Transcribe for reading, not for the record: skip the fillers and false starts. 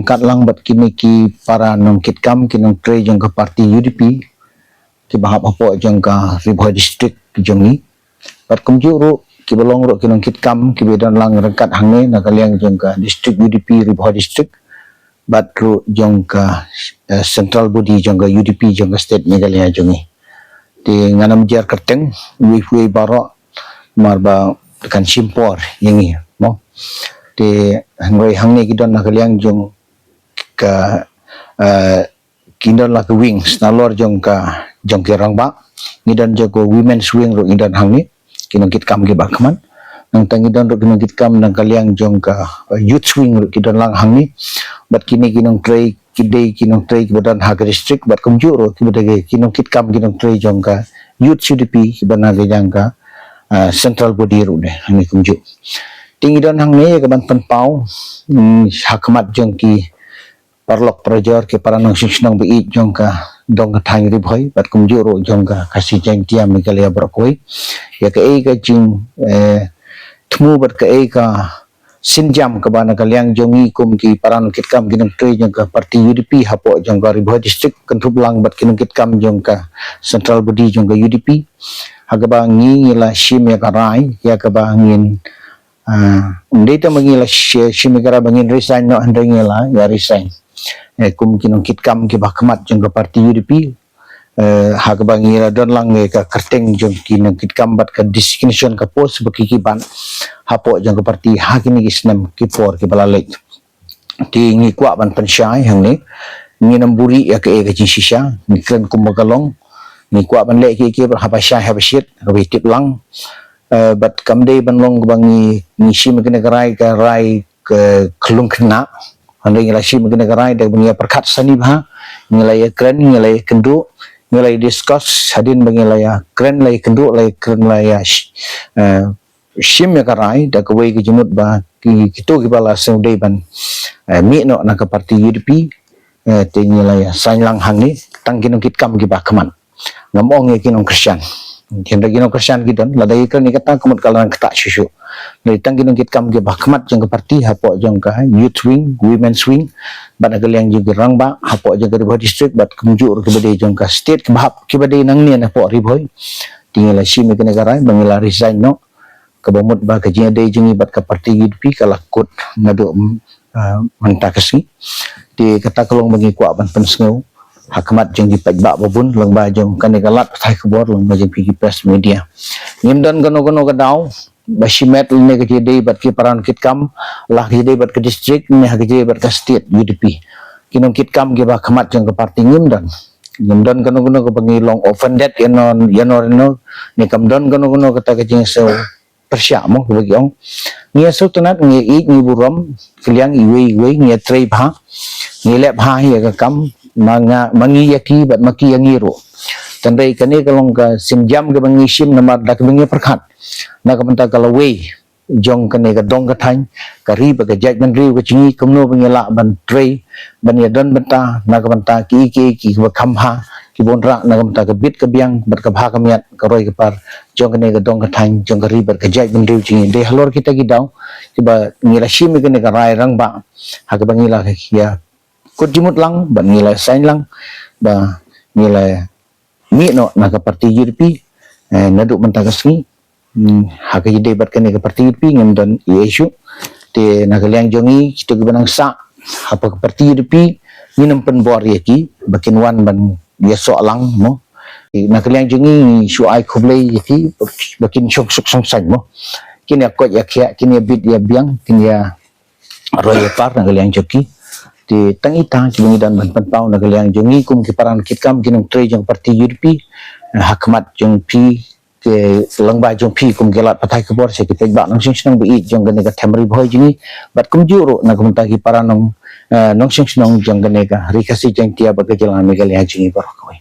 kat lang bat kini ki para nong kitkam kinong tre jong ka parti UDP ki bahap apo jong ka Ribhoi district jong ni bat kumjuru ki belong ro kinong kitkam ki bedan lang rengkat hangne na kaliang jong ka district UDP Ribhoi district bat ro jong ka central body jong ka UDP jong ka state Meghalaya jong ni ti nganam jar kerteng wi baro marba kan simpor yang ni mo ti hangroi hangne kidon na kaliang jong ka kindon la ka wings na lor jong ke rangba ngidon jago women's wing ro ngidon hangne kinong kitkam ge bakman nang tangidon ro kinong kitkam nang kaliang jong ka youth wing ro kidon lang hangne bat kini kinong tray kidai kinong tray kibadan ha district bat kumjuro kibadage kinong kitkam kinong tray jong ka youth UDP kibana ge jang ka central body ro de hangi kumju tingidon hangne ke ban penpau hakmat jong ki parlok prajor ke para nong sinong bi jong ka dong ka thang Ribhoi bat kumjuro jong ka kasi jang tia Meghalaya brokoi ya ka e ka jing thmu bat ka e ka sinjam ka bana kaliang jongi kum ki paran kitkam kinong tre jong ka parti UDP hapo jong ka Ribhoi district kentup lang bat kinong kitkam jong ka central body jong ka UDP hagaba ngi la shim ya ka rai ya ka ba ngin data mangila shim ka bangin resign no handang la ya resign kum kinong kitkam ki bakmat jong ka parti UDP hagaba ngi don lang ka kerteng jong kinong kitkam bat ka designation ka pos bakikiban hapo jang ka parti hakini isnam ki por ki balalek ti ngi kwa ban pensyai hang ni ngi namburi ya ke jing shisha ni kren kumagalong ni kwa ban le ki habasya habashit rawitip lang bat kamde ban long bangi ni shi magna garai ka rai ke klung kena handai la shi magna garai da bangi perkat sani bha ngilai kren ngilai kendu ngilai discuss hadin bangi la kren lai kendu lai kren la shim ya karai da kawai ki jumut ba ki kito ki bala seng dei ban mi no na ka parti UDP te ngila ya sain lang hang ni tang kinong kitkam ki ba kaman ngamong ye kinong Christian kenda kinong Christian kidon la dai ka ni kata kumut kalan kata susu ni tang kinong kitkam ki ba kamat jong ka parti hapo jong ka youth wing women's wing ban agaliang jong rang ba hapo jong ka Ribhoi district bat kumjur ki bade jong ka state ki bahap ki bade nang ni na po Ribhoi tingala shim ki negarai bangila resign no kabamut ba ka jinga day jingi bat ka parti UDP kalakut ngado mentakasi di kata kalong bagi kwa ban pensngau hakmat jeng di pajba babun lang ba jong kanegalat thai khobor lang ba jeng pigi press media ngimdan gono gadau basimet ne ka day bat ki paran kitkam lah ki day bat ka district ne ha ki bat ka state UDP kinong kitkam gi ba khamat jeng ka parti ngimdan gono ka bangi long offended yanon ni kamdon gono kata ka jeng so persya mo bagi ong ngia sutunat ngia i ngi burom kaliang iwe ngia trei bha ngia lep ha ya ka kam mangi yaki bat maki yang iro tandai kane kalong ka sinjam ke bangi sim namar dak bangi perkhat na ka menta kalau we jong kane ka dong ka thang ka ri ba ka jaj ban ri ka chingi kamno bangi la ban trei ban ya don benta na ka menta ki ba khamha ki bonra na kam ta ka bit ka biang bat ka bha ka miat ka roi ka par jong ka ne ka dong ka thang jong ka ri bat ka jai bin riu chi de halor kita ki daw ki ba ngila shi mi ka ne ka rai rang ba ha ka ba ngila ka ya kut jimut lang ba ngila sain lang ba ngila mi no na ka parti UDP na du man ta ka sni ha ka ide bat ka ne ka parti UDP ngam don issue te na ka liang jongi kita ki banang sa ha pa ka parti UDP minam pen bor ye ki bakin wan ban dia soalang mo na kaliang jungi suai khoblei yati bakin sok song san mo kini akot ya kya kini bit ya biang kini ya roy par na kaliang joki di tangita kini dan ban pau na kaliang jungi kum ki paran kitkam kinong tre jong parti UDP hakmat jong pi ke langba jong pi kum gelat patai kebor se kita ba nong sing bi jong gane ka Ribhoi Bhoi jungi bat kum juro na kum ta ki paran nong sing jong gane ka rikasi jeng tia ba ke jalan Meghalaya jungi barokoi